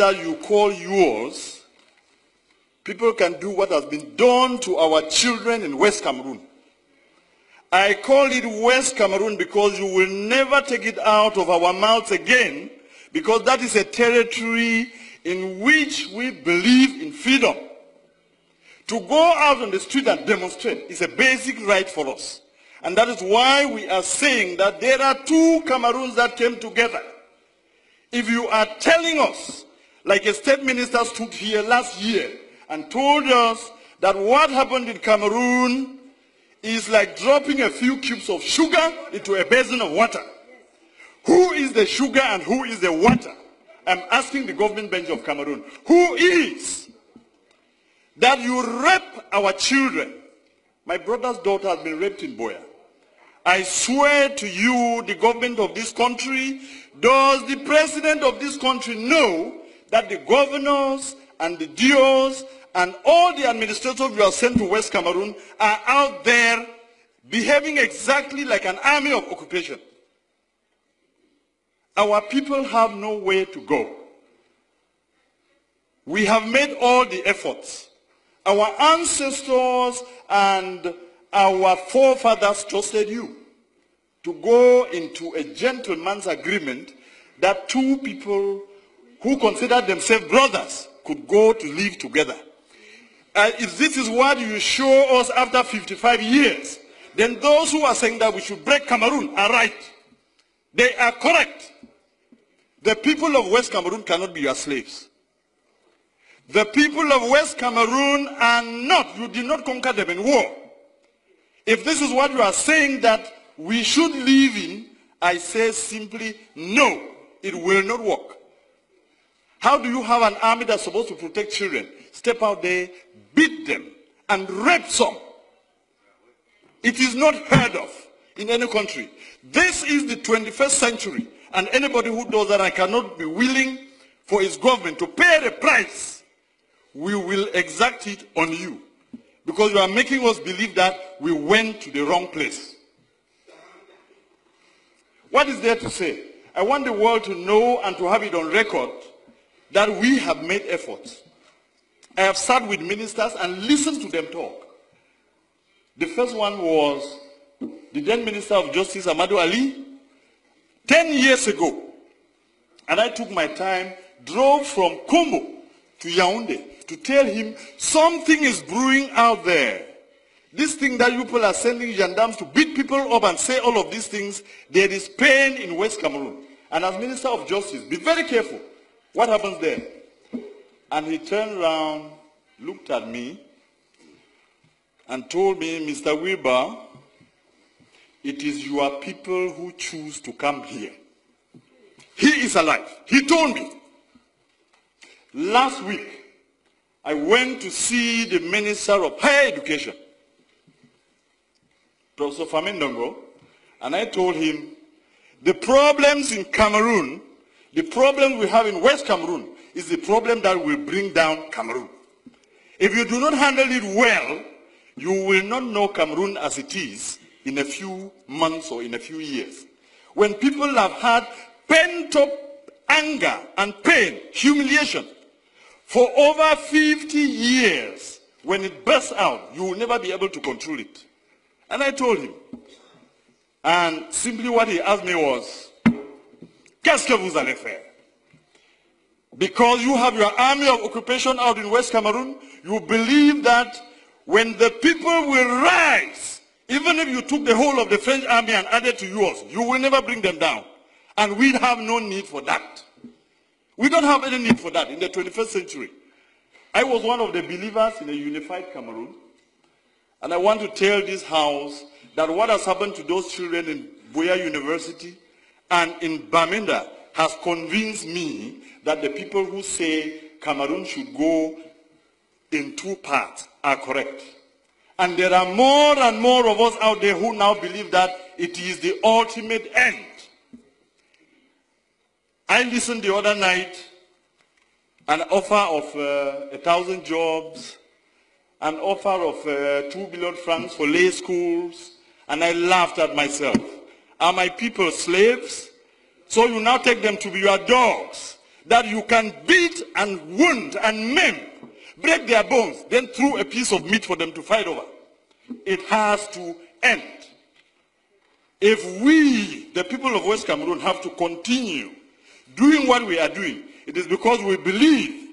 that you call yours, people can do what has been done to our children in West Cameroon. I call it West Cameroon because you will never take it out of our mouths again, because that is a territory in which we believe in freedom. To go out on the street and demonstrate is a basic right for us. And that is why we are saying that there are two Cameroons that came together. If you are telling us, like a state minister stood here last year and told us that what happened in Cameroon is like dropping a few cubes of sugar into a basin of water. Who is the sugar and who is the water? I'm asking the government bench of Cameroon, who is? That you rape our children. My brother's daughter has been raped in Boya. I swear to you, the government of this country, does the president of this country know that the governors and the DOs and all the administrators you are sent to West Cameroon are out there behaving exactly like an army of occupation? Our people have nowhere to go. We have made all the efforts. Our ancestors and our forefathers trusted you to go into a gentleman's agreement that two people who considered themselves brothers could go to live together. If this is what you show us after 55 years, then those who are saying that we should break Cameroon are right. They are correct. The people of West Cameroon cannot be your slaves. The people of West Cameroon are not, you did not conquer them in war. If this is what you are saying that we should live in, I say simply, no, it will not work. How do you have an army that's supposed to protect children? Step out there, beat them, and rape some. It is not heard of in any country. This is the 21st century, and anybody who does that and cannot be willing for his government to pay the price, we will exact it on you. Because you are making us believe that we went to the wrong place. What is there to say? I want the world to know and to have it on record that we have made efforts. I have sat with ministers and listened to them talk. The first one was the then Minister of Justice, Amadou Ali, 10 years ago. And I took my time, drove from Kombo to Yaoundé to tell him something is brewing out there. This thing that you people are sending gendarmes to beat people up and say all of these things, there is pain in West Cameroon. And as Minister of Justice, be very careful. What happens there? And he turned around, looked at me, and told me, Mr. Wilbur, it is your people who choose to come here. He is alive. He told me. Last week, I went to see the Minister of Higher Education, Professor Famindongo, and I told him, the problems in Cameroon, the problem we have in West Cameroon, is the problem that will bring down Cameroon. If you do not handle it well, you will not know Cameroon as it is in a few months or in a few years. When people have had pent-up anger and pain, humiliation, for over 50 years, when it bursts out, you will never be able to control it. And I told him. And simply what he asked me was, qu'est-ce que vous allez faire? Because you have your army of occupation out in West Cameroon, you believe that when the people will rise, even if you took the whole of the French army and added to yours, you will never bring them down. And we have no need for that. We don't have any need for that in the 21st century. I was one of the believers in a unified Cameroon. And I want to tell this house that what has happened to those children in Boya University and in Bamenda has convinced me that the people who say Cameroon should go in two parts are correct. And there are more and more of us out there who now believe that it is the ultimate end. I listened the other night, an offer of 1,000 jobs, an offer of 2 billion francs for lay schools, and I laughed at myself. Are my people slaves? So you now take them to be your dogs. that you can beat and wound and maim, break their bones, then throw a piece of meat for them to fight over. It has to end. If we, the people of West Cameroon, have to continue doing what we are doing, it is because we believe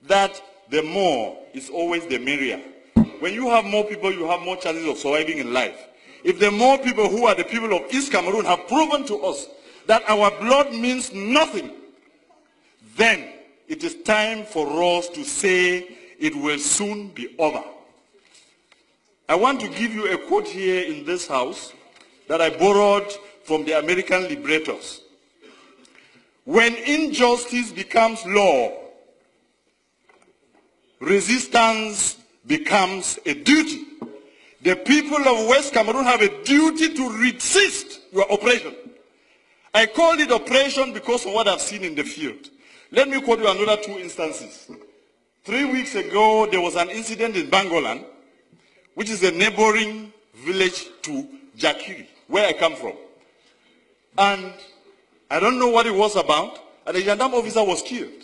that the more is always the merrier. When you have more people, you have more chances of surviving in life. If the more people who are the people of East Cameroon have proven to us that our blood means nothing, then it is time for us to say it will soon be over. I want to give you a quote here in this house that I borrowed from the American liberators. When injustice becomes law, resistance becomes a duty. The people of West Cameroon have a duty to resist your oppression. I call it oppression because of what I've seen in the field. Let me quote you another 2 instances. 3 weeks ago, there was an incident in Bangolan, which is a neighboring village to Jakiri, where I come from. And I don't know what it was about, and a gendarme officer was killed.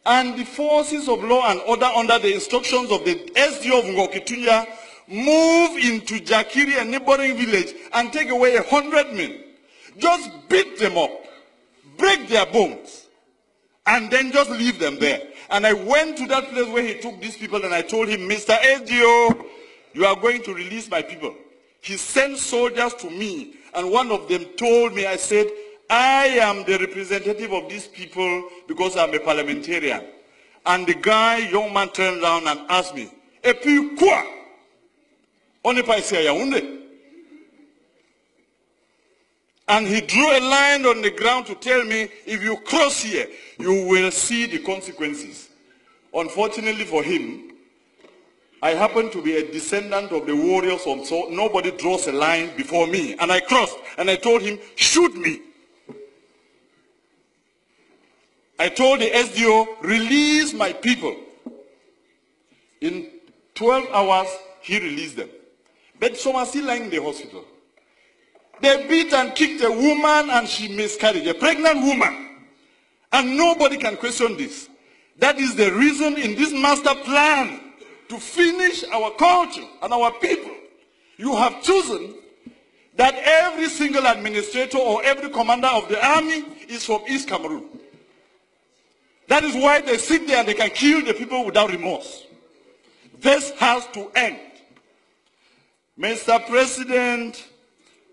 And the forces of law and order, under the instructions of the SDO of Ngokitunya, move into Jakiri, a neighboring village, and take away 100 men. Just beat them up, break their bones, and then just leave them there. And I went to that place where he took these people, and I told him, Mr. SDO, you are going to release my people. He sent soldiers to me, and one of them told me, I said, I am the representative of these people because I'm a parliamentarian. And the guy, young man, turned around and asked me, "Et puis quoi? On n'est pas ici à Yaoundé." And he drew a line on the ground to tell me, if you cross here, you will see the consequences. Unfortunately for him, I happen to be a descendant of the warriors, so nobody draws a line before me. And I crossed, and I told him, shoot me. I told the SDO, release my people. In 12 hours, he released them. But some are still lying in the hospital. They beat and kicked a woman and she miscarried, a pregnant woman. And nobody can question this. That is the reason in this master plan to finish our culture and our people. You have chosen that every single administrator or every commander of the army is from East Cameroon. That is why they sit there and they can kill the people without remorse. This has to end. Mr. President,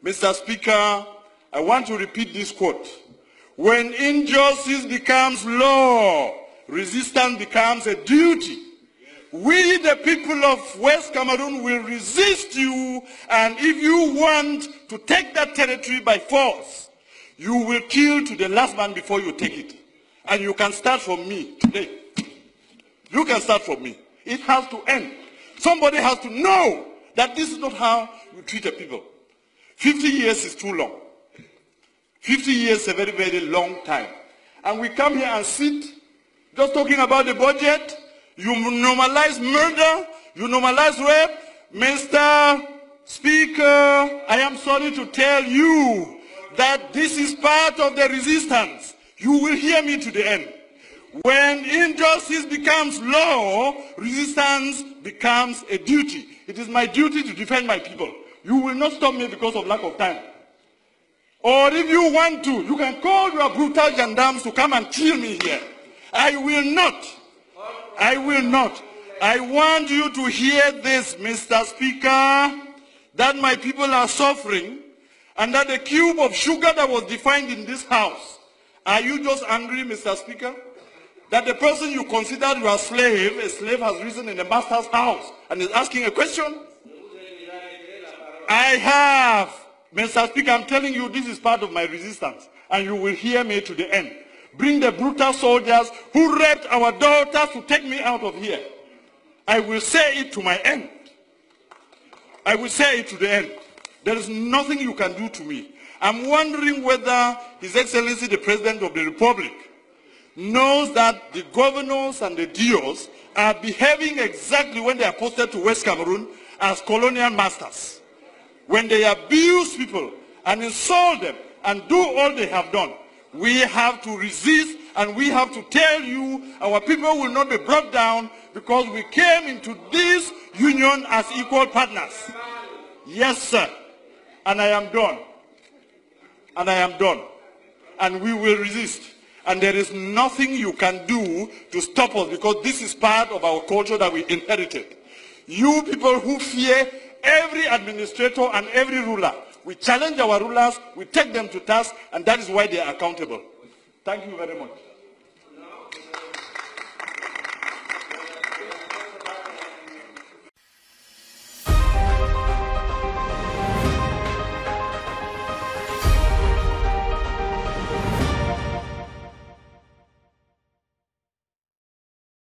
Mr. Speaker, I want to repeat this quote. When injustice becomes law, resistance becomes a duty. We, the people of West Cameroon, will resist you, and if you want to take that territory by force, you will kill to the last man before you take it. And you can start from me today. You can start from me. It has to end. Somebody has to know that this is not how you treat a people. 50 years is too long. 50 years is a very, very long time. And we come here and sit just talking about the budget. You normalize murder. You normalize rape. Mr. Speaker, I am sorry to tell you that this is part of the resistance. You will hear me to the end. When injustice becomes law, resistance becomes a duty. It is my duty to defend my people. You will not stop me because of lack of time. Or if you want to, you can call your brutal gendarmes to come and kill me here. I will not. I will not. I want you to hear this, Mr. Speaker, that my people are suffering, and that the cube of sugar that was defined in this house, are you just angry, Mr. Speaker, that the person you considered your slave, a slave has risen in the master's house and is asking a question? I have. Mr. Speaker, I'm telling you, this is part of my resistance, and you will hear me to the end. Bring the brutal soldiers who raped our daughters to take me out of here. I will say it to my end. I will say it to the end. There is nothing you can do to me. I'm wondering whether His Excellency the President of the Republic knows that the governors and the DOs are behaving exactly when they are posted to West Cameroon as colonial masters. When they abuse people and insult them and do all they have done, we have to resist and we have to tell you our people will not be brought down because we came into this union as equal partners. Yes, sir. And I am done. And I am done. And we will resist. And there is nothing you can do to stop us because this is part of our culture that we inherited. You people who fear every administrator and every ruler, we challenge our rulers, we take them to task, and that is why they are accountable. Thank you very much.